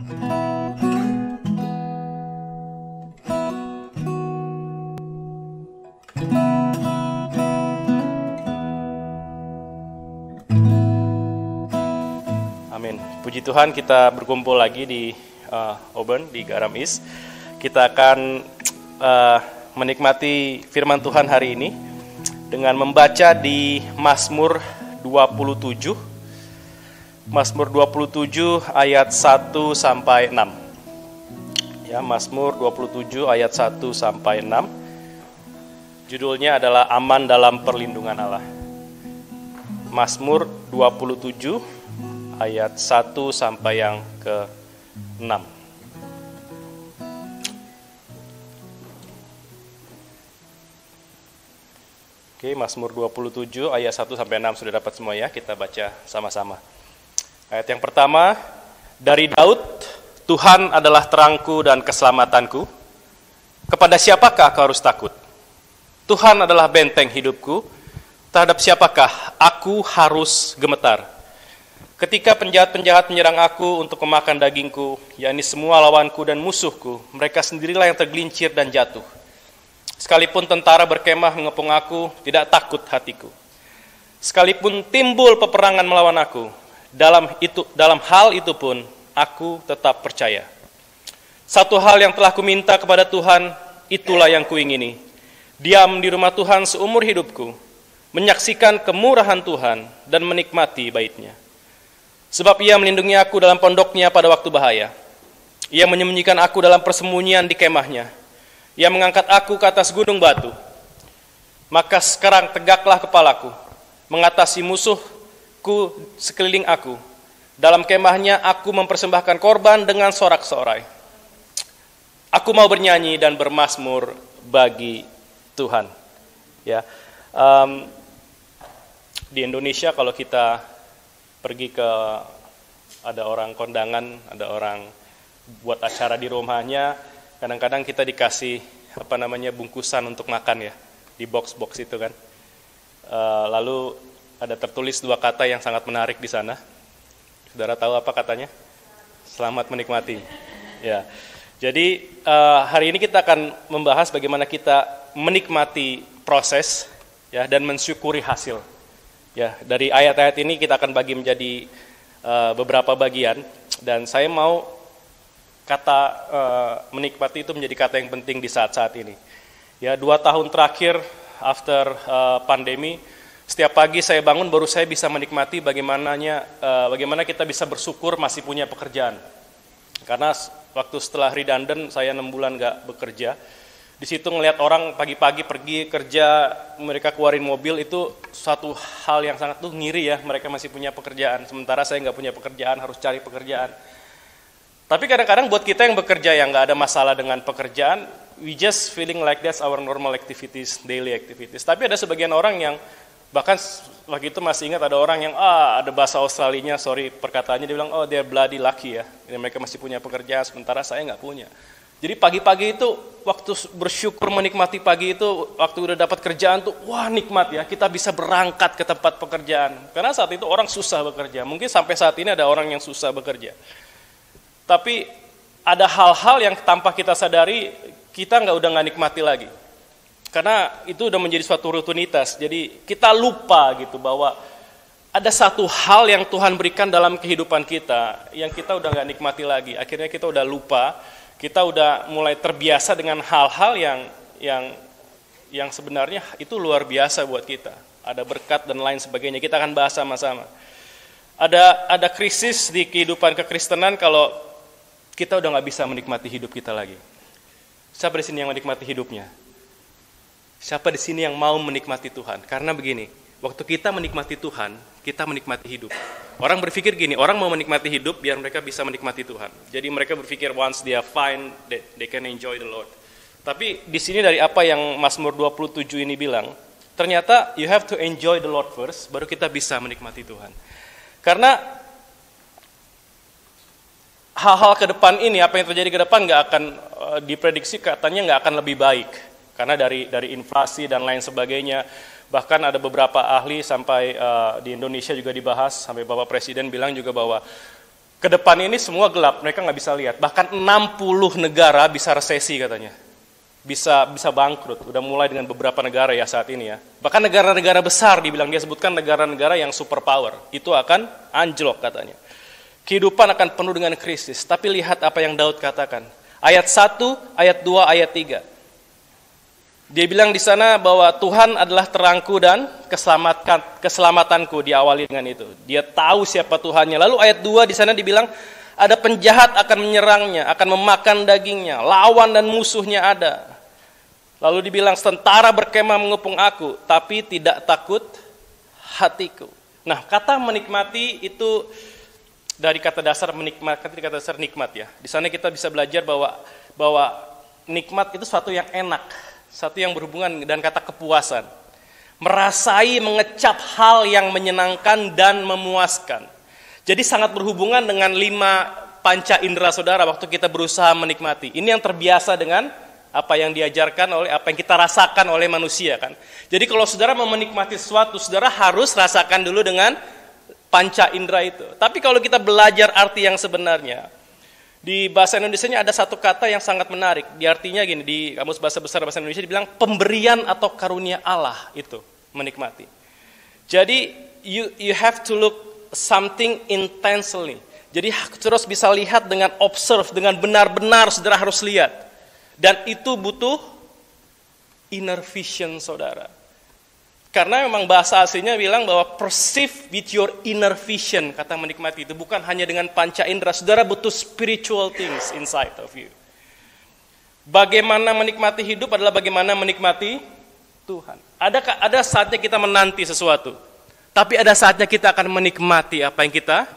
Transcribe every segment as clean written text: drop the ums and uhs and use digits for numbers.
Amin. Puji Tuhan, kita berkumpul lagi di Auburn, di Garam East. Kita akan menikmati firman Tuhan hari ini dengan membaca di Mazmur 27. Mazmur 27 ayat 1 sampai 6. Ya, Mazmur 27 ayat 1 sampai 6. Judulnya adalah Aman dalam Perlindungan Allah. Mazmur 27 ayat 1 sampai yang ke-6. Oke, Mazmur 27 ayat 1 sampai 6 sudah dapat semua ya, kita baca sama-sama. Ayat yang pertama, dari Daud, Tuhan adalah terangku dan keselamatanku. Kepada siapakah kau harus takut? Tuhan adalah benteng hidupku. Terhadap siapakah aku harus gemetar? Ketika penjahat-penjahat menyerang aku untuk memakan dagingku, yakni semua lawanku dan musuhku, mereka sendirilah yang tergelincir dan jatuh. Sekalipun tentara berkemah mengepung aku, tidak takut hatiku. Sekalipun timbul peperangan melawan aku, dalam hal itu pun aku tetap percaya. Satu hal yang telah kuminta kepada Tuhan, itulah yang kuingini. Diam di rumah Tuhan seumur hidupku, menyaksikan kemurahan Tuhan dan menikmati bait-Nya. Sebab Ia melindungi aku dalam pondok-Nya pada waktu bahaya. Ia menyembunyikan aku dalam persembunyian di kemah-Nya. Ia mengangkat aku ke atas gunung batu. Maka sekarang tegaklah kepalaku, mengatasi musuhku sekeliling aku. Dalam kemah-Nya aku mempersembahkan korban dengan sorak-sorai. Aku mau bernyanyi dan bermazmur bagi Tuhan. Ya, di Indonesia kalau kita pergi ke ada orang kondangan, ada orang buat acara di rumahnya, kadang-kadang kita dikasih bungkusan untuk makan ya, di box-box itu kan. Lalu ada tertulis dua kata yang sangat menarik di sana. Saudara tahu apa katanya? Selamat menikmati. Ya. Jadi hari ini kita akan membahas bagaimana kita menikmati proses ya dan mensyukuri hasil. Ya, dari ayat-ayat ini kita akan bagi menjadi beberapa bagian, dan saya mau kata menikmati itu menjadi kata yang penting di saat-saat ini. Ya, 2 tahun terakhir after pandemi, setiap pagi saya bangun baru saya bisa menikmati bagaimana kita bisa bersyukur masih punya pekerjaan. Karena waktu setelah redundant saya 6 bulan nggak bekerja. Di situ ngelihat orang pagi-pagi pergi kerja, mereka keluarin mobil, itu suatu hal yang sangat ngiri ya, mereka masih punya pekerjaan. Sementara saya nggak punya pekerjaan, harus cari pekerjaan. Tapi kadang-kadang buat kita yang bekerja yang nggak ada masalah dengan pekerjaan, we just feeling like that's our normal activities, daily activities. Tapi ada sebagian orang yang, bahkan waktu itu masih ingat ada orang yang, ada bahasa Australinya, sorry perkataannya, dia bilang, they're bloody lucky ya, mereka masih punya pekerjaan, sementara saya nggak punya. Jadi pagi-pagi itu, waktu bersyukur menikmati pagi itu, waktu udah dapat kerjaan tuh, wah nikmat ya, kita bisa berangkat ke tempat pekerjaan. Karena saat itu orang susah bekerja, mungkin sampai saat ini ada orang yang susah bekerja. Tapi ada hal-hal yang tanpa kita sadari, kita udah nggak nikmati lagi. Karena itu udah menjadi suatu rutinitas, jadi kita lupa gitu bahwa ada satu hal yang Tuhan berikan dalam kehidupan kita, yang kita udah nggak nikmati lagi. Akhirnya kita udah lupa. Kita udah mulai terbiasa dengan hal-hal yang sebenarnya itu luar biasa buat kita. Ada berkat dan lain sebagainya. Kita akan bahas sama-sama. Ada krisis di kehidupan kekristenan kalau kita udah nggak bisa menikmati hidup kita lagi. Siapa di sini yang menikmati hidupnya? Siapa di sini yang mau menikmati Tuhan? Karena begini, waktu kita menikmati Tuhan, kita menikmati hidup. Orang berpikir gini, orang mau menikmati hidup biar mereka bisa menikmati Tuhan. Jadi mereka berpikir once they are fine, they can enjoy the Lord. Tapi di sini dari apa yang Mazmur 27 ini bilang, ternyata you have to enjoy the Lord first, baru kita bisa menikmati Tuhan. Karena hal-hal ke depan ini, apa yang terjadi ke depan nggak akan diprediksi, katanya nggak akan lebih baik. Karena dari inflasi dan lain sebagainya. Bahkan ada beberapa ahli sampai di Indonesia juga dibahas, sampai Bapak Presiden bilang juga bahwa Ke depan ini semua gelap, mereka nggak bisa lihat. Bahkan 60 negara bisa resesi katanya. Bisa bangkrut. Udah mulai dengan beberapa negara ya saat ini ya. Bahkan negara-negara besar dibilang, dia sebutkan negara-negara yang superpower. Itu akan anjlok katanya. Kehidupan akan penuh dengan krisis. Tapi lihat apa yang Daud katakan. Ayat 1, ayat 2, ayat 3. Dia bilang di sana bahwa Tuhan adalah terangku dan keselamatanku, diawali dengan itu. Dia tahu siapa Tuhannya. Lalu ayat 2 di sana dibilang ada penjahat akan menyerangnya, akan memakan dagingnya, lawan dan musuhnya ada. Lalu dibilang tentara berkemah mengepung aku, tapi tidak takut hatiku. Nah, kata menikmati itu dari kata dasar menikmati, kata dasar nikmat ya. Di sana kita bisa belajar bahwa nikmat itu sesuatu yang enak. Satu yang berhubungan dan kata kepuasan. Merasai, mengecap hal yang menyenangkan dan memuaskan. Jadi sangat berhubungan dengan 5 panca indera saudara waktu kita berusaha menikmati. Ini yang terbiasa dengan apa yang diajarkan oleh, apa yang kita rasakan oleh manusia kan. Jadi kalau saudara mau menikmati sesuatu, saudara harus rasakan dulu dengan panca indera itu. Tapi kalau kita belajar arti yang sebenarnya, di bahasa Indonesianya ada satu kata yang sangat menarik. Di artinya gini, di Kamus Bahasa Besar Bahasa Indonesia dibilang pemberian atau karunia Allah itu menikmati. Jadi you have to look something intensely. Jadi terus bisa lihat dengan observe, dengan benar-benar saudara harus lihat. Dan itu butuh inner vision saudara. Karena memang bahasa aslinya bilang bahwa perceive with your inner vision, kata menikmati itu bukan hanya dengan panca indera. Saudara butuh spiritual things inside of you. Bagaimana menikmati hidup adalah bagaimana menikmati Tuhan. Ada saatnya kita menanti sesuatu, tapi ada saatnya kita akan menikmati apa yang kita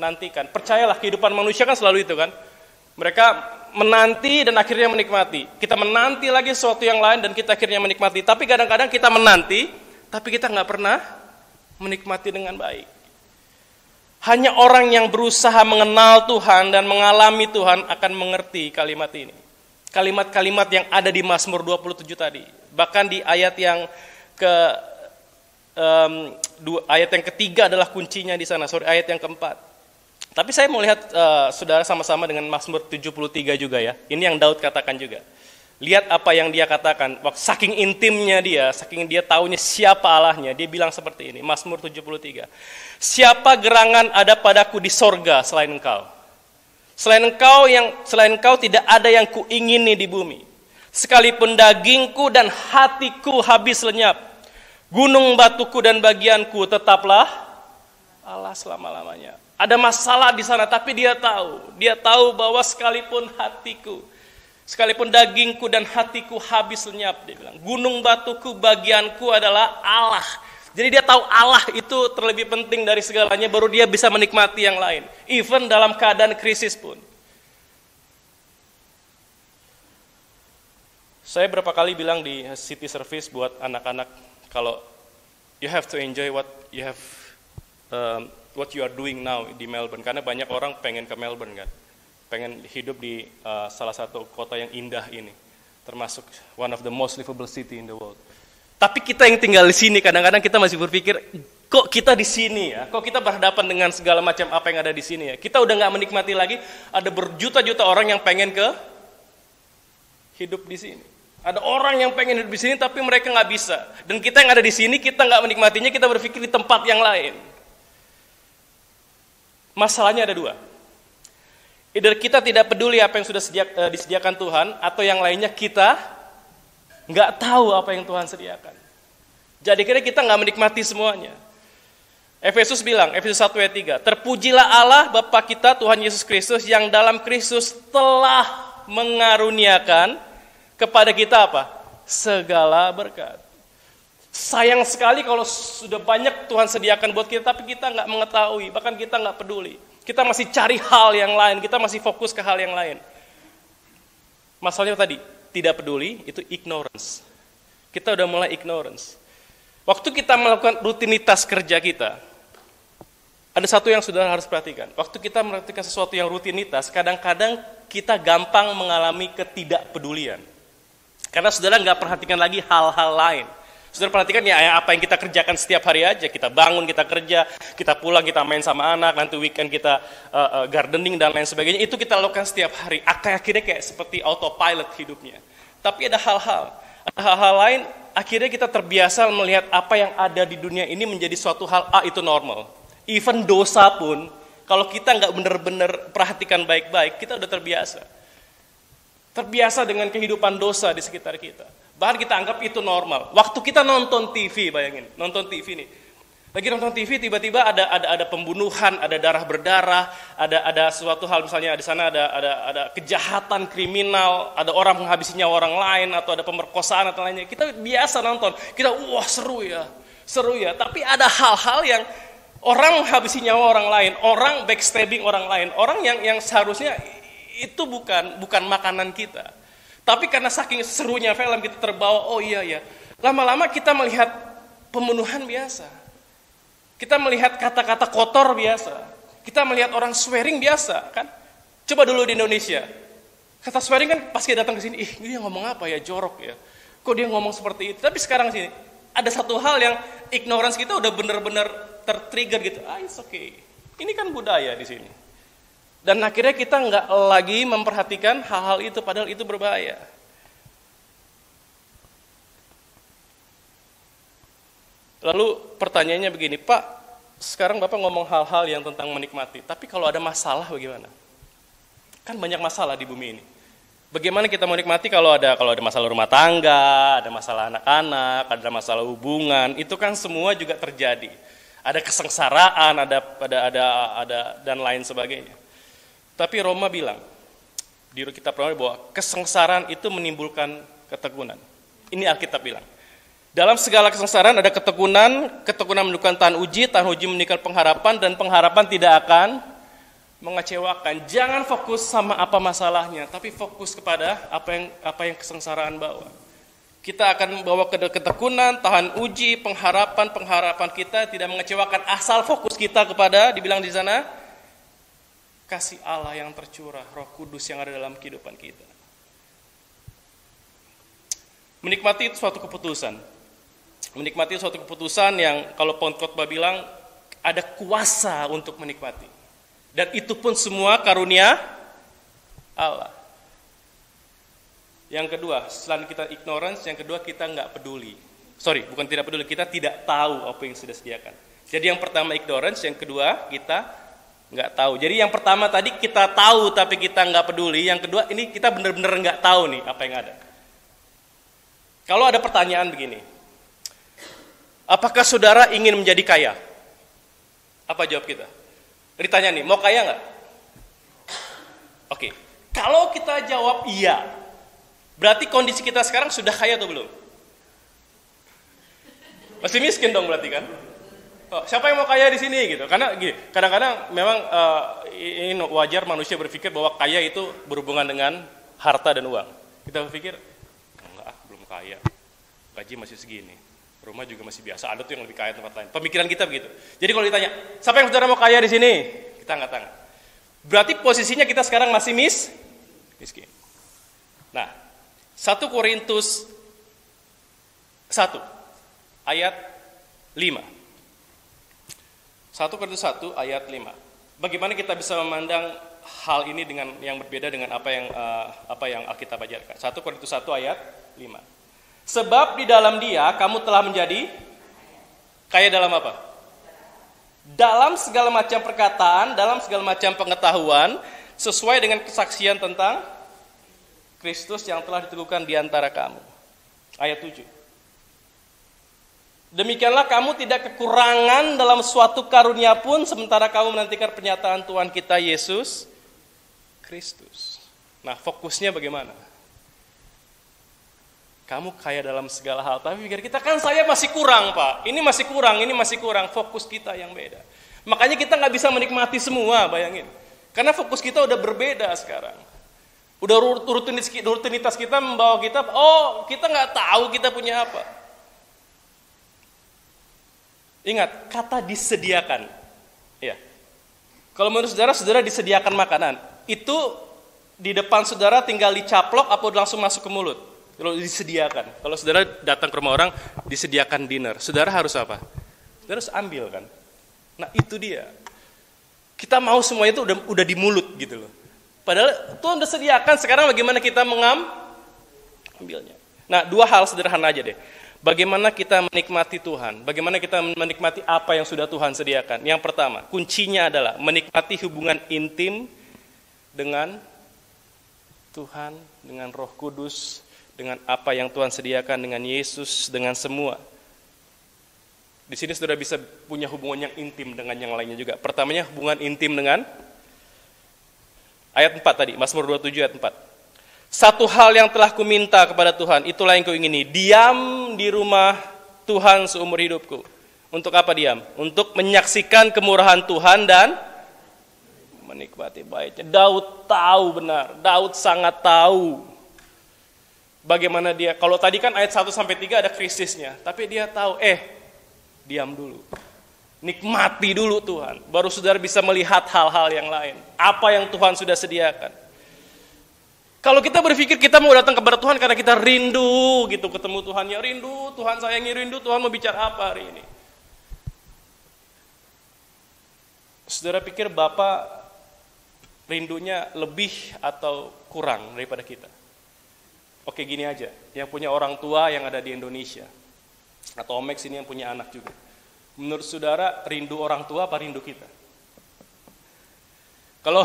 nantikan. Percayalah, kehidupan manusia kan selalu itu kan. Mereka menanti dan akhirnya menikmati. Kita menanti lagi sesuatu yang lain dan kita akhirnya menikmati. Tapi kadang-kadang kita menanti, tapi kita nggak pernah menikmati dengan baik. Hanya orang yang berusaha mengenal Tuhan dan mengalami Tuhan akan mengerti kalimat ini. Kalimat-kalimat yang ada di Mazmur 27 tadi. Bahkan di ayat yang ayat yang ketiga adalah kuncinya di sana. Ayat yang keempat. Tapi saya mau lihat saudara sama-sama dengan Mazmur 73 juga ya. Ini yang Daud katakan juga. Lihat apa yang dia katakan. Saking intimnya dia, saking dia taunya siapa Allahnya, dia bilang seperti ini. Mazmur 73. Siapa gerangan ada padaku di sorga selain engkau? Selain engkau tidak ada yang kuingini di bumi. Sekalipun dagingku dan hatiku habis lenyap, gunung batuku dan bagianku tetaplah Allah selama-lamanya. Ada masalah di sana, tapi dia tahu bahwa sekalipun dagingku dan hatiku habis lenyap, dia bilang, gunung batuku bagianku adalah Allah. Jadi dia tahu Allah itu terlebih penting dari segalanya, baru dia bisa menikmati yang lain. Even dalam keadaan krisis pun. Saya berapa kali bilang di city service buat anak-anak, kalau you have to enjoy what you are doing now di Melbourne. Karena banyak orang pengen ke Melbourne kan. Pengen hidup di salah satu kota yang indah ini. Termasuk one of the most livable city in the world. Tapi kita yang tinggal di sini, kadang-kadang kita masih berpikir, kok kita di sini ya? Kok kita berhadapan dengan segala macam apa yang ada di sini ya? Kita udah gak menikmati lagi, ada berjuta-juta orang yang pengen hidup di sini. Ada orang yang pengen hidup di sini, tapi mereka gak bisa. Dan kita yang ada di sini, kita gak menikmatinya, kita berpikir di tempat yang lain. Masalahnya ada dua. Either kita tidak peduli apa yang sudah disediakan Tuhan, atau yang lainnya kita nggak tahu apa yang Tuhan sediakan. Jadi kira kita nggak menikmati semuanya. Efesus bilang, Efesus 1 ayat 3, terpujilah Allah Bapa kita Tuhan Yesus Kristus yang dalam Kristus telah mengaruniakan kepada kita apa? Segala berkat. Sayang sekali kalau sudah banyak Tuhan sediakan buat kita, tapi kita nggak mengetahui, bahkan kita nggak peduli. Kita masih cari hal yang lain, kita masih fokus ke hal yang lain. Masalahnya tadi, tidak peduli, itu ignorance. Kita udah mulai ignorance. Waktu kita melakukan rutinitas kerja kita, ada satu yang saudara harus perhatikan. Waktu kita melakukan sesuatu yang rutinitas, kadang-kadang kita gampang mengalami ketidakpedulian. Karena saudara nggak perhatikan lagi hal-hal lain. Saudara perhatikan ya apa yang kita kerjakan setiap hari aja. Kita bangun, kita kerja, kita pulang, kita main sama anak, nanti weekend kita gardening dan lain sebagainya. Itu kita lakukan setiap hari. Akhirnya kayak seperti autopilot hidupnya. Tapi ada hal-hal lain, akhirnya kita terbiasa melihat apa yang ada di dunia ini menjadi suatu hal, itu normal. Even dosa pun, kalau kita nggak benar-benar perhatikan baik-baik, kita udah terbiasa. Terbiasa dengan kehidupan dosa di sekitar kita. Bahkan kita anggap itu normal. Waktu kita nonton TV, bayangin, nonton TV nih. Lagi nonton TV, tiba-tiba ada pembunuhan, ada darah berdarah, ada suatu hal, misalnya di sana ada kejahatan kriminal, ada orang menghabisi nyawa orang lain, atau ada pemerkosaan atau lainnya. Kita biasa nonton, kita wah seru ya. Tapi ada hal-hal yang orang menghabisi nyawa orang lain, orang backstabbing orang lain, orang yang seharusnya itu bukan makanan kita. Tapi karena saking serunya film kita terbawa, oh iya ya. Lama-lama kita melihat pembunuhan biasa. Kita melihat kata-kata kotor biasa. Kita melihat orang swearing biasa, kan? Coba dulu di Indonesia. Kata swearing kan pasti datang ke sini, dia ngomong apa ya, jorok ya. Kok dia ngomong seperti itu? Tapi sekarang sini ada satu hal yang ignorance kita udah benar-benar tertrigger gitu. It's okay. Ini kan budaya di sini. Dan akhirnya kita nggak lagi memperhatikan hal-hal itu, padahal itu berbahaya. Lalu pertanyaannya begini, Pak, sekarang Bapak ngomong hal-hal yang tentang menikmati, tapi kalau ada masalah bagaimana? Kan banyak masalah di bumi ini. Bagaimana kita menikmati kalau ada masalah rumah tangga, ada masalah anak-anak, ada masalah hubungan, itu kan semua juga terjadi. Ada kesengsaraan, ada dan lain sebagainya. Tapi Roma bilang, di kitab Roma bahwa kesengsaraan itu menimbulkan ketekunan. Ini Alkitab bilang. Dalam segala kesengsaraan ada ketekunan menimbulkan tahan uji menimbulkan pengharapan, dan pengharapan tidak akan mengecewakan. Jangan fokus sama apa masalahnya, tapi fokus kepada apa yang kesengsaraan bawa. Kita akan membawa ketekunan, tahan uji, pengharapan kita tidak mengecewakan, asal fokus kita kepada, dibilang di sana, kasih Allah yang tercurah, Roh Kudus yang ada dalam kehidupan kita. Menikmati itu suatu keputusan. Menikmati itu suatu keputusan yang kalau pengkhotbah bilang ada kuasa untuk menikmati. Dan itu pun semua karunia Allah. Yang kedua, selain kita ignorance, yang kedua kita nggak peduli. Bukan tidak peduli, kita tidak tahu apa yang sudah disediakan. Jadi yang pertama ignorance, yang kedua kita nggak tahu. Jadi yang pertama tadi kita tahu tapi kita nggak peduli. Yang kedua ini kita benar-benar nggak tahu nih apa yang ada. Kalau ada pertanyaan begini, apakah saudara ingin menjadi kaya? Apa jawab kita? Ditanya nih, mau kaya nggak? Oke. Kalau kita jawab iya, berarti kondisi kita sekarang sudah kaya atau belum? Masih miskin dong berarti kan? Siapa yang mau kaya di sini gitu? Karena gini, kadang-kadang memang ini wajar manusia berpikir bahwa kaya itu berhubungan dengan harta dan uang. Kita berpikir enggak, belum kaya, gaji masih segini, rumah juga masih biasa, ada tuh yang lebih kaya tempat lain. Pemikiran kita begitu. Jadi kalau ditanya, siapa yang saudara mau kaya di sini? Kita angkat tangan. Berarti posisinya kita sekarang masih miskin. Nah, 1 Korintus 1 ayat 5. 1 Korintus 1 ayat 5. Bagaimana kita bisa memandang hal ini dengan yang berbeda dengan apa yang Alkitab ajarkan? 1 Korintus 1 ayat 5. Sebab di dalam Dia kamu telah menjadi kaya dalam apa? Dalam segala macam perkataan, dalam segala macam pengetahuan, sesuai dengan kesaksian tentang Kristus yang telah diteguhkan di antara kamu. Ayat 7. Demikianlah kamu tidak kekurangan dalam suatu karunia pun sementara kamu menantikan pernyataan Tuhan kita Yesus Kristus. Nah, fokusnya bagaimana? Kamu kaya dalam segala hal, tapi pikir kita kan saya masih kurang, Pak. Ini masih kurang. Fokus kita yang beda. Makanya kita nggak bisa menikmati semua, bayangin. Karena fokus kita udah berbeda sekarang. Udah rutinitas kita membawa kita, kita nggak tahu kita punya apa. Ingat, kata disediakan. Ya. Kalau menurut saudara disediakan makanan. Itu di depan saudara tinggal dicaplok apa langsung masuk ke mulut? Kalau disediakan. Kalau saudara datang ke rumah orang, disediakan dinner. Saudara harus apa? Saudara harus ambil kan. Nah itu dia. Kita mau semuanya itu udah di mulut gitu loh. Padahal Tuhan udah sediakan, sekarang bagaimana kita mengambilnya. Nah 2 hal sederhana aja deh. Bagaimana kita menikmati Tuhan? Bagaimana kita menikmati apa yang sudah Tuhan sediakan? Yang pertama, kuncinya adalah menikmati hubungan intim dengan Tuhan, dengan Roh Kudus, dengan apa yang Tuhan sediakan, dengan Yesus, dengan semua. Di sini saudara bisa punya hubungan yang intim dengan yang lainnya juga. Pertamanya hubungan intim dengan ayat 4 tadi, Mazmur 27 ayat 4. Satu hal yang telah kuminta kepada Tuhan, itulah yang kuingini, diam di rumah Tuhan seumur hidupku. Untuk apa diam? Untuk menyaksikan kemurahan Tuhan dan menikmati baiknya. Daud tahu benar, Daud sangat tahu bagaimana dia, kalau tadi kan ayat 1-3 ada krisisnya, tapi dia tahu, diam dulu. Nikmati dulu Tuhan, baru saudara bisa melihat hal-hal yang lain. Apa yang Tuhan sudah sediakan. Kalau kita berpikir kita mau datang kepada Tuhan karena kita rindu gitu ketemu Tuhan, ya rindu, Tuhan sayangi, rindu, Tuhan mau bicara apa hari ini. Saudara pikir Bapak rindunya lebih atau kurang daripada kita? Oke gini aja, yang punya orang tua yang ada di Indonesia, atau Omex ini yang punya anak juga. Menurut saudara rindu orang tua apa rindu kita? Kalau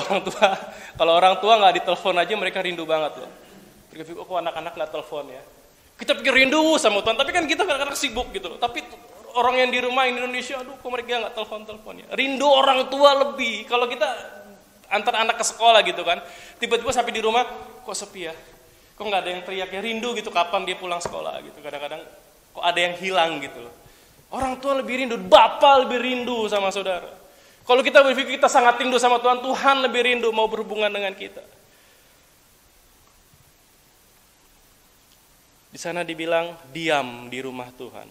orang tua nggak ditelepon aja mereka rindu banget loh. Mereka pikir, kok anak-anak nggak telepon ya? Kita pikir rindu sama Tuhan, tapi kan kita kadang-kadang sibuk gitu loh. Tapi orang yang di rumah di Indonesia, aduh kok mereka nggak telepon ya? Rindu orang tua lebih. Kalau kita antar anak ke sekolah gitu kan, tiba-tiba sampai di rumah, kok sepi ya? Kok nggak ada yang teriak ya? Rindu gitu kapan dia pulang sekolah gitu. Kadang-kadang kok ada yang hilang gitu loh. Orang tua lebih rindu, Bapak lebih rindu sama saudara. Kalau kita berpikir kita sangat rindu sama Tuhan, Tuhan lebih rindu mau berhubungan dengan kita. Di sana dibilang, diam di rumah Tuhan.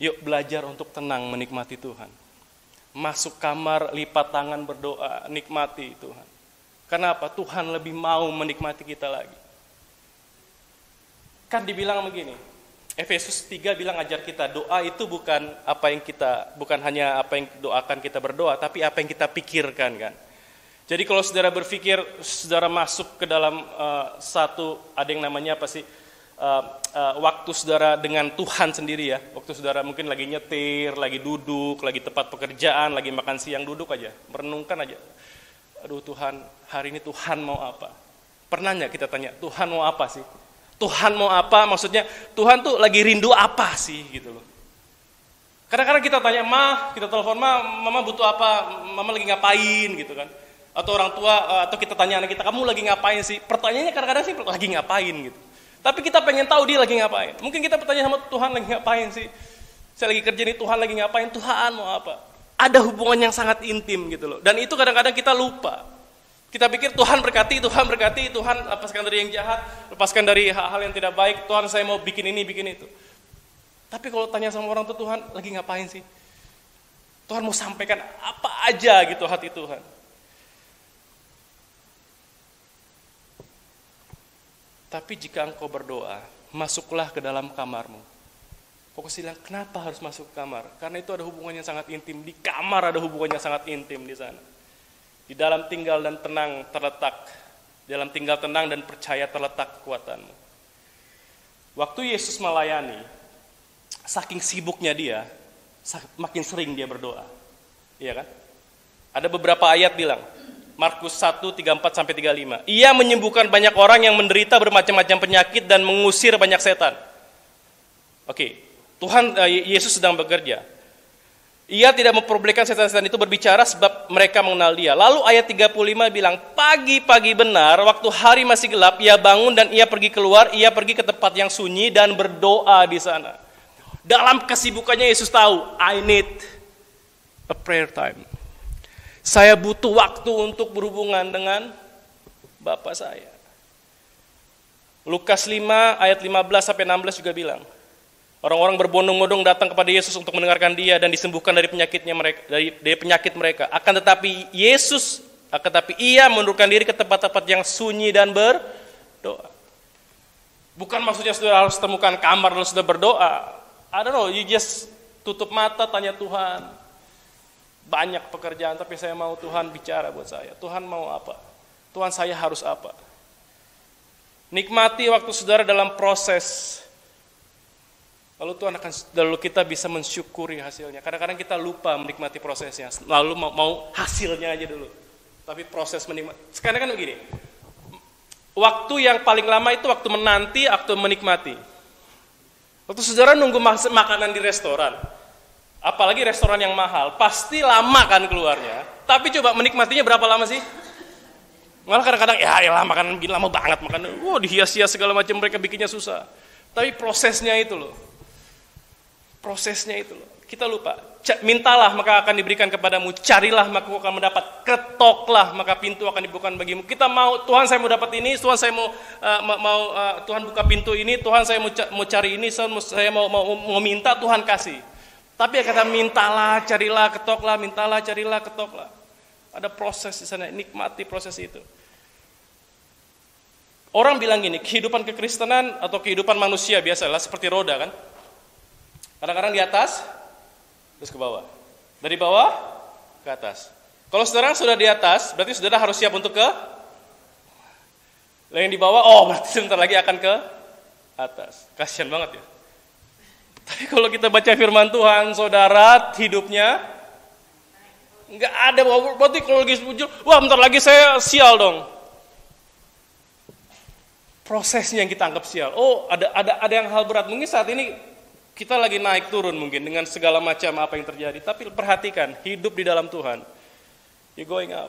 Yuk belajar untuk tenang menikmati Tuhan. Masuk kamar, lipat tangan berdoa, nikmati Tuhan. Kenapa? Tuhan lebih mau menikmati kita lagi. Kan dibilang begini, Efesus 3 bilang ajar kita doa itu bukan hanya apa yang doakan kita berdoa, tapi apa yang kita pikirkan kan. Jadi kalau saudara berpikir, saudara masuk ke dalam ada yang namanya apa sih, waktu saudara dengan Tuhan sendiri ya, waktu saudara mungkin lagi nyetir, lagi duduk, lagi tempat pekerjaan, lagi makan siang duduk aja, merenungkan aja. Aduh Tuhan, hari ini Tuhan mau apa? Pernah nggak kita tanya, Tuhan mau apa sih? Tuhan mau apa? Maksudnya Tuhan tuh lagi rindu apa sih gitu loh. Kadang-kadang kita tanya, kita telepon, mama butuh apa? Mama lagi ngapain gitu kan? Atau orang tua, atau kita tanya anak kita, kamu lagi ngapain sih? Pertanyaannya kadang-kadang sih lagi ngapain gitu. Tapi kita pengen tahu dia lagi ngapain. Mungkin kita bertanya sama Tuhan lagi ngapain sih? Saya lagi kerja nih, Tuhan lagi ngapain? Tuhan mau apa? Ada hubungan yang sangat intim gitu loh. Dan itu kadang-kadang kita lupa. Kita pikir Tuhan berkati, Tuhan lepaskan dari yang jahat, lepaskan dari hal-hal yang tidak baik, Tuhan saya mau bikin ini, bikin itu. Tapi kalau tanya sama orang tuh, Tuhan lagi ngapain sih? Tuhan mau sampaikan apa aja gitu hati Tuhan. Tapi jika engkau berdoa, masuklah ke dalam kamarmu. Fokus bilang, kenapa harus masuk ke kamar? Karena itu ada hubungan yang sangat intim. Di kamar ada hubungan yang sangat intim di sana. Di dalam tinggal dan tenang terletak, dalam tinggal tenang dan percaya terletak kekuatanmu. Waktu Yesus melayani, saking sibuknya dia, makin sering dia berdoa. Iya kan? Ada beberapa ayat bilang, Markus 1:34-35. Ia menyembuhkan banyak orang yang menderita bermacam-macam penyakit dan mengusir banyak setan. Oke, Yesus sedang bekerja. Ia tidak memperbolehkan setan-setan itu berbicara sebab mereka mengenal dia. Lalu ayat 35 bilang, pagi-pagi benar, waktu hari masih gelap, ia bangun dan ia pergi keluar, ia pergi ke tempat yang sunyi dan berdoa di sana. Dalam kesibukannya Yesus tahu, I need a prayer time. Saya butuh waktu untuk berhubungan dengan Bapa saya. Lukas 5 ayat 15-16 juga bilang, orang-orang berbondong-bondong datang kepada Yesus untuk mendengarkan dia dan disembuhkan dari penyakit mereka. Akan tetapi ia mundurkan diri ke tempat-tempat yang sunyi dan berdoa. Bukan maksudnya saudara harus temukan kamar lalu sudah berdoa. I don't know, you just tutup mata tanya Tuhan. Banyak pekerjaan tapi saya mau Tuhan bicara buat saya. Tuhan mau apa? Tuhan saya harus apa? Nikmati waktu saudara dalam proses. Lalu kita bisa mensyukuri hasilnya. Kadang-kadang kita lupa menikmati prosesnya. Lalu mau hasilnya aja dulu. Tapi proses menikmati. Sekarang kan begini. Waktu yang paling lama itu waktu menanti, waktu menikmati. Waktu saudara nunggu makanan di restoran. Apalagi restoran yang mahal. Pasti lama kan keluarnya. Tapi coba menikmatinya berapa lama sih? Malah kadang-kadang ya makanan begini lama banget. Dihias-hias segala macam mereka bikinnya susah. Tapi prosesnya itu loh. Kita lupa. Mintalah maka akan diberikan kepadamu. Carilah maka akan mendapat. Ketoklah maka pintu akan dibuka bagimu. Kita mau, Tuhan saya mau dapat ini. Tuhan saya mau Tuhan buka pintu ini. Tuhan saya mau cari ini. Saya mau minta, Tuhan kasih. Tapi kata mintalah, carilah, ketoklah. Mintalah, carilah, ketoklah. Ada proses di sana. Nikmati proses itu. Orang bilang gini, kehidupan kekristenan atau kehidupan manusia biasalah seperti roda kan. Kadang-kadang di atas, terus ke bawah. Dari bawah, ke atas. Kalau saudara sudah di atas, berarti saudara harus siap untuk ke. Lalu yang di bawah, berarti sebentar lagi akan ke atas. Kasian banget ya. Tapi kalau kita baca firman Tuhan, saudara hidupnya nggak ada. Berarti kalau lagi muncul, bentar lagi saya sial dong. Prosesnya yang kita anggap sial. Ada yang hal berat. Mungkin saat ini kita lagi naik turun mungkin dengan segala macam apa yang terjadi. Tapi perhatikan, hidup di dalam Tuhan. You're going up.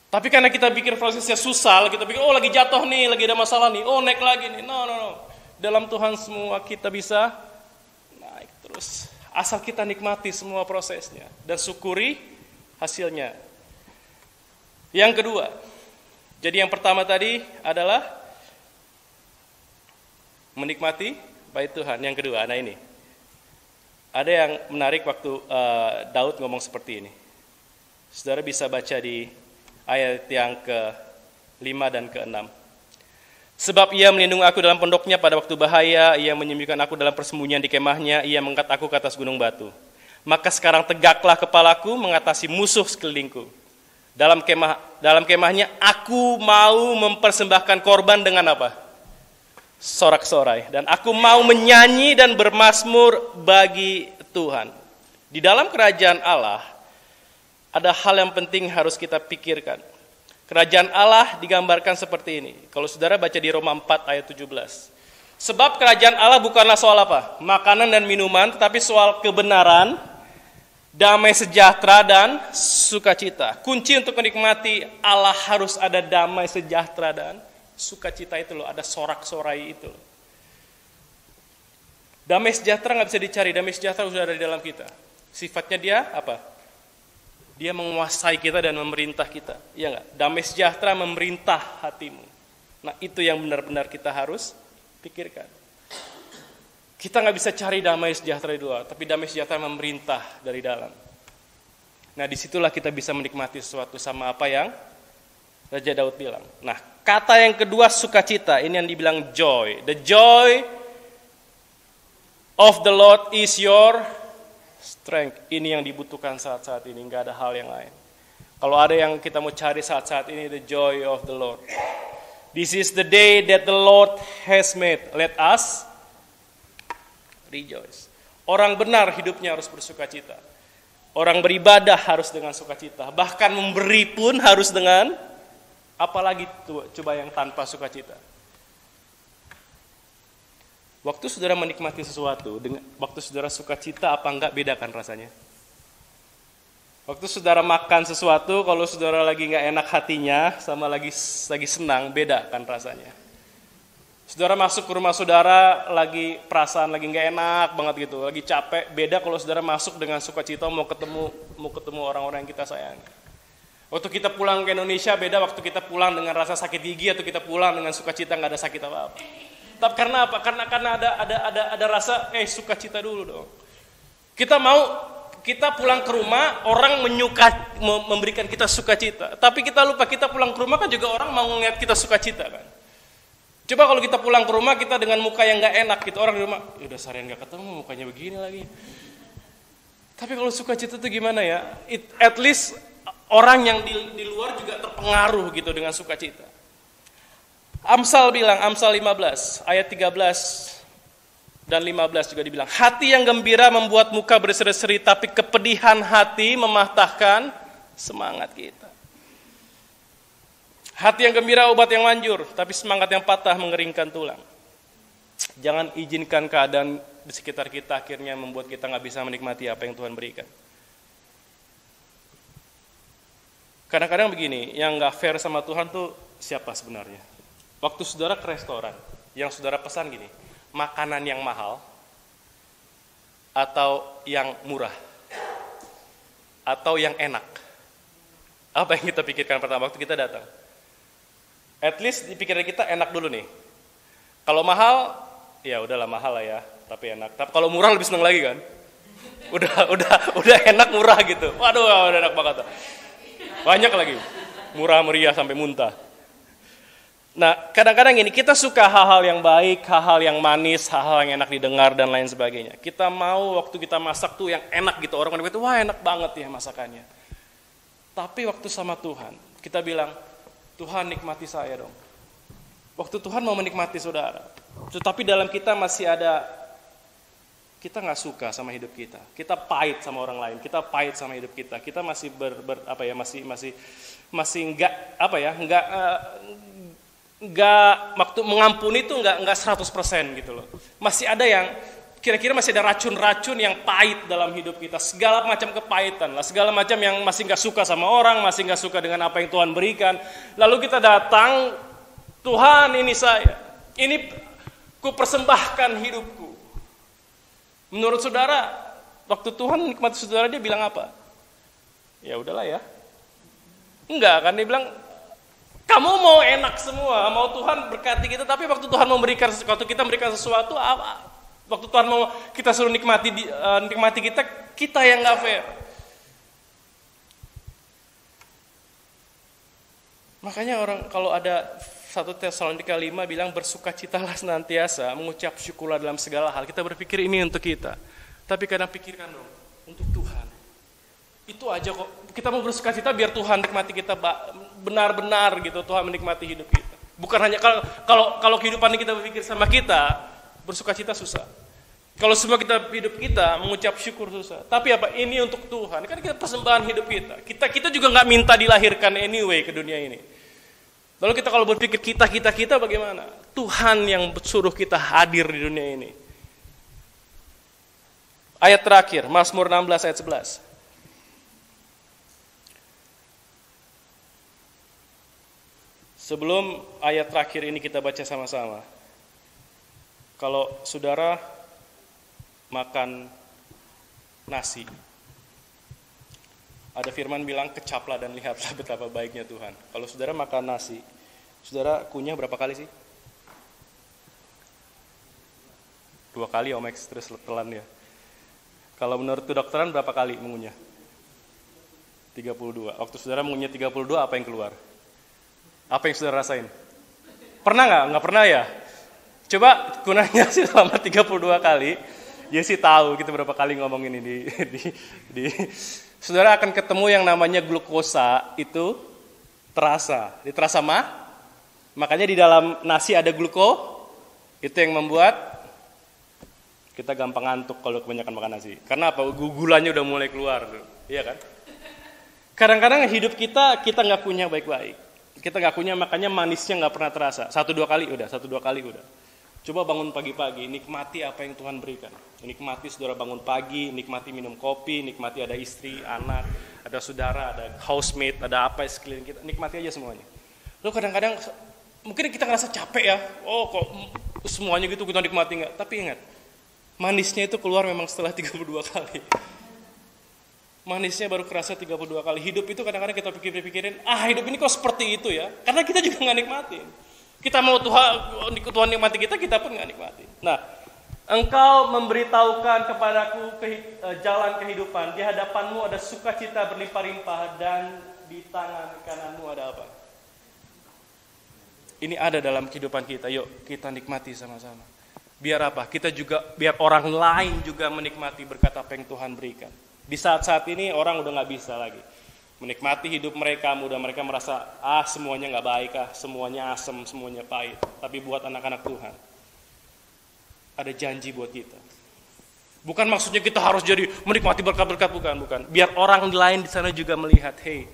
Tapi karena kita pikir prosesnya susah, kita pikir lagi jatuh nih, lagi ada masalah nih, naik lagi nih. No. Dalam Tuhan semua kita bisa naik terus. Asal kita nikmati semua prosesnya dan syukuri hasilnya. Yang kedua, jadi yang pertama tadi adalah menikmati bait Tuhan. Yang kedua, ini. Ada yang menarik waktu Daud ngomong seperti ini. Saudara bisa baca di ayat yang ke-5 dan ke-6. Sebab ia melindungi aku dalam pondoknya pada waktu bahaya, ia menyembunyikan aku dalam persembunyian di kemahnya, ia mengangkat aku ke atas gunung batu. Maka sekarang tegaklah kepalaku mengatasi musuh sekelilingku. Dalam kemahnya aku mau mempersembahkan korban dengan apa? Sorak-sorai. Dan aku mau menyanyi dan bermazmur bagi Tuhan. Di dalam kerajaan Allah ada hal yang penting harus kita pikirkan. Kerajaan Allah digambarkan seperti ini. Kalau saudara baca di Roma 4 ayat 17. Sebab kerajaan Allah bukanlah soal apa? Makanan dan minuman, tetapi soal kebenaran, damai sejahtera dan sukacita. Kunci untuk menikmati Allah harus ada damai sejahtera dan sukacita itu loh, ada sorak-sorai itu loh. Damai sejahtera nggak bisa dicari, damai sejahtera sudah ada di dalam kita. Sifatnya dia apa? Dia menguasai kita dan memerintah kita. Iya nggak? Damai sejahtera memerintah hatimu. Nah itu yang benar-benar kita harus pikirkan. Kita nggak bisa cari damai sejahtera di luar, tapi damai sejahtera memerintah dari dalam. Nah disitulah kita bisa menikmati sesuatu sama apa yang Raja Daud bilang. Nah, kata yang kedua sukacita, ini yang dibilang joy. The joy of the Lord is your strength. Ini yang dibutuhkan saat-saat ini, nggak ada hal yang lain. Kalau ada yang kita mau cari saat-saat ini, the joy of the Lord. This is the day that the Lord has made. Let us rejoice. Orang benar hidupnya harus bersukacita. Orang beribadah harus dengan sukacita. Bahkan memberi pun harus dengan. Apalagi coba yang tanpa sukacita. Waktu saudara menikmati sesuatu, waktu saudara sukacita apa enggak beda kan rasanya? Waktu saudara makan sesuatu, kalau saudara lagi enggak enak hatinya, sama lagi senang, beda kan rasanya? Saudara masuk ke rumah saudara, lagi perasaan lagi enggak enak banget gitu, lagi capek, beda kalau saudara masuk dengan sukacita mau ketemu orang-orang yang kita sayangi. Waktu kita pulang ke Indonesia beda waktu kita pulang dengan rasa sakit gigi atau kita pulang dengan sukacita nggak ada sakit apa-apa. Tapi karena apa? Karena ada rasa sukacita dulu dong. Kita pulang ke rumah orang memberikan kita sukacita. Tapi kita lupa kita pulang ke rumah kan juga orang mau ngeliat kita sukacita kan. Coba kalau kita pulang ke rumah kita dengan muka yang gak enak gitu, orang di rumah, ya udah seharian gak ketemu mukanya begini lagi. Tapi kalau sukacita itu gimana ya? At least orang yang di luar juga terpengaruh gitu dengan sukacita. Amsal bilang, Amsal 15 ayat 13 dan 15 juga dibilang, hati yang gembira membuat muka berseri-seri, tapi kepedihan hati mematahkan semangat kita. Hati yang gembira obat yang manjur, tapi semangat yang patah mengeringkan tulang. Jangan izinkan keadaan di sekitar kita akhirnya membuat kita gak bisa menikmati apa yang Tuhan berikan. Kadang-kadang begini, yang gak fair sama Tuhan tuh siapa sebenarnya? Waktu saudara ke restoran, yang saudara pesan gini, makanan yang mahal atau yang murah atau yang enak. Apa yang kita pikirkan pertama waktu kita datang? At least di pikiran kita enak dulu nih. Kalau mahal, ya udahlah mahal lah ya, tapi enak. Tapi kalau murah lebih seneng lagi kan? Udah enak murah gitu. Waduh, udah enak banget. Banyak lagi. Murah meriah sampai muntah. Nah, kadang-kadang ini kita suka hal-hal yang baik, hal-hal yang manis, hal-hal yang enak didengar dan lain sebagainya. Kita mau waktu kita masak tuh yang enak gitu. Orang itu wah enak banget ya masakannya. Tapi waktu sama Tuhan, kita bilang, Tuhan nikmati saya dong. Waktu Tuhan mau menikmati saudara. Tetapi dalam kita masih ada, kita gak suka sama hidup kita. Kita pahit sama orang lain, kita pahit sama hidup kita. Kita masih masih waktu mengampuni itu enggak 100% gitu loh. Masih ada yang kira-kira masih ada racun-racun yang pahit dalam hidup kita. Segala macam kepahitan lah, segala macam yang masih enggak suka sama orang, masih enggak suka dengan apa yang Tuhan berikan. Lalu kita datang, Tuhan ini saya, ini ku persembahkan hidupku. Menurut saudara, waktu Tuhan nikmati saudara dia bilang apa? Ya udahlah ya. Enggak kan, dia bilang kamu mau enak semua, mau Tuhan berkati kita, tapi waktu Tuhan memberikan sesuatu, kita memberikan sesuatu, waktu Tuhan mau kita suruh nikmati kita yang nggak fair. Makanya orang kalau ada 1 Tesalonika 5 bilang bersukacitalah senantiasa, mengucap syukurlah dalam segala hal. Kita berpikir ini untuk kita, tapi kadang pikirkan dong untuk Tuhan. Itu aja kok. Kita mau bersukacita biar Tuhan nikmati kita benar-benar gitu. Tuhan menikmati hidup kita. Bukan hanya kalau kehidupan ini kita berpikir sama kita, bersukacita susah. Kalau semua hidup kita mengucap syukur susah. Tapi apa? Ini untuk Tuhan. Kan kita persembahan hidup kita. Kita juga nggak minta dilahirkan anyway ke dunia ini. Lalu kita kalau berpikir kita bagaimana? Tuhan yang suruh kita hadir di dunia ini. Ayat terakhir, Mazmur 16 ayat 11. Sebelum ayat terakhir ini kita baca sama-sama. Kalau saudara makan nasi, ada firman bilang kecaplah dan lihatlah betapa baiknya Tuhan. Kalau saudara makan nasi, saudara kunyah berapa kali sih? 2 kali Om X terus telan ya. Kalau menurut kedokteran berapa kali mengunyah? 32. Waktu saudara mengunyah 32 apa yang keluar? Apa yang saudara rasain? Pernah nggak? Nggak pernah ya? Coba kunanya sih selama 32 kali. Dia sih tahu kita berapa kali ngomong ini di saudara akan ketemu yang namanya glukosa itu terasa. Terasa makanya di dalam nasi ada itu yang membuat kita gampang ngantuk kalau kebanyakan makan nasi. Karena apa? Gulanya udah mulai keluar. Iya kan? Kadang-kadang hidup kita nggak punya baik-baik. Kita nggak punya, makanya manisnya nggak pernah terasa. 1-2 kali udah. Coba bangun pagi-pagi, nikmati apa yang Tuhan berikan. Nikmati saudara bangun pagi, nikmati minum kopi, nikmati ada istri, anak, ada saudara, ada housemate, ada apa sekeliling kita. Nikmati aja semuanya. Lalu kadang-kadang mungkin kita ngerasa capek ya. Oh kok semuanya gitu kita nikmati nggak? Tapi ingat, manisnya itu keluar memang setelah 32 kali. Manisnya baru kerasa 32 kali. Hidup itu kadang-kadang kita pikirin, hidup ini kok seperti itu ya. Karena kita juga nggak nikmatin. Kita mau Tuhan nikmati kita pun nggak nikmati. Nah, engkau memberitahukan kepadaku jalan kehidupan. Di hadapanmu ada sukacita berlimpah-limpah dan di tangan kananmu ada apa? ini ada dalam kehidupan kita. Yuk kita nikmati sama-sama. Biar apa? Biar orang lain juga menikmati berkat apa yang Tuhan berikan. Di saat-saat ini orang udah gak bisa lagi menikmati hidup mereka. Udah mereka merasa, semuanya gak baik, semuanya asem, semuanya pahit. Tapi buat anak-anak Tuhan, ada janji buat kita. Bukan maksudnya kita harus jadi menikmati berkat-berkat, bukan. Biar orang lain di sana juga melihat, hey,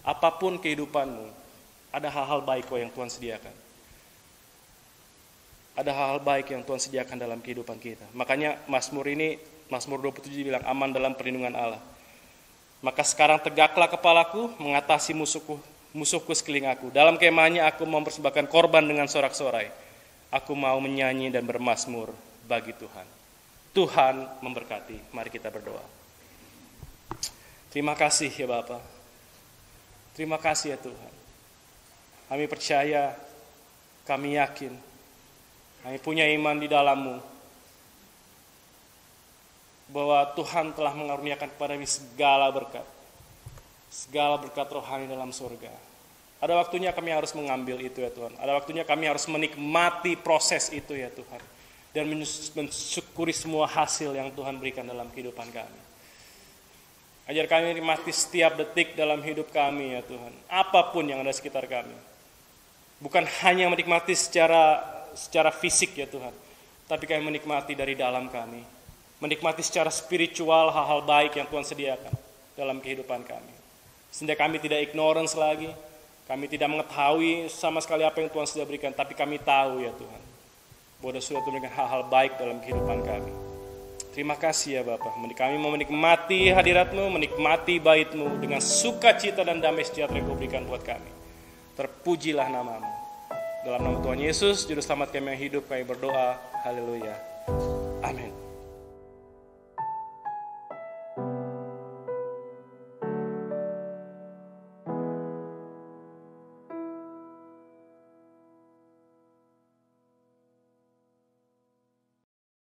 apapun kehidupanmu, ada hal-hal baik kok yang Tuhan sediakan. Ada hal-hal baik yang Tuhan sediakan dalam kehidupan kita. Makanya Mazmur 27 bilang, aman dalam perlindungan Allah. Maka sekarang tegaklah kepalaku, mengatasi musuhku sekeliling aku. Dalam kemahnya aku mempersembahkan korban dengan sorak-sorai. Aku mau menyanyi dan bermazmur bagi Tuhan. Tuhan memberkati. Mari kita berdoa. Terima kasih ya Bapa. Terima kasih ya Tuhan. Kami percaya, kami yakin, kami punya iman di dalam-Mu, bahwa Tuhan telah mengaruniakan kepada kami segala berkat rohani dalam surga. Ada waktunya kami harus mengambil itu ya Tuhan. Ada waktunya kami harus menikmati proses itu ya Tuhan. Dan mensyukuri semua hasil yang Tuhan berikan dalam kehidupan kami. Ajar kami menikmati setiap detik dalam hidup kami ya Tuhan. Apapun yang ada di sekitar kami. Bukan hanya menikmati secara fisik ya Tuhan. Tapi kami menikmati dari dalam kami. Menikmati secara spiritual hal-hal baik yang Tuhan sediakan dalam kehidupan kami. Sehingga kami tidak ignorance lagi. Kami tidak mengetahui sama sekali apa yang Tuhan sudah berikan. Tapi kami tahu ya Tuhan, bahwa sudah memberikan hal-hal baik dalam kehidupan kami. Terima kasih ya Bapa. Kami mau menikmati hadirat-Mu, menikmati bait-Mu dengan sukacita dan damai sejahtera yang Kau berikan buat kami. Terpujilah nama-Mu. Dalam nama Tuhan Yesus, Juru Selamat kami yang hidup, kami berdoa. Haleluya. Amin.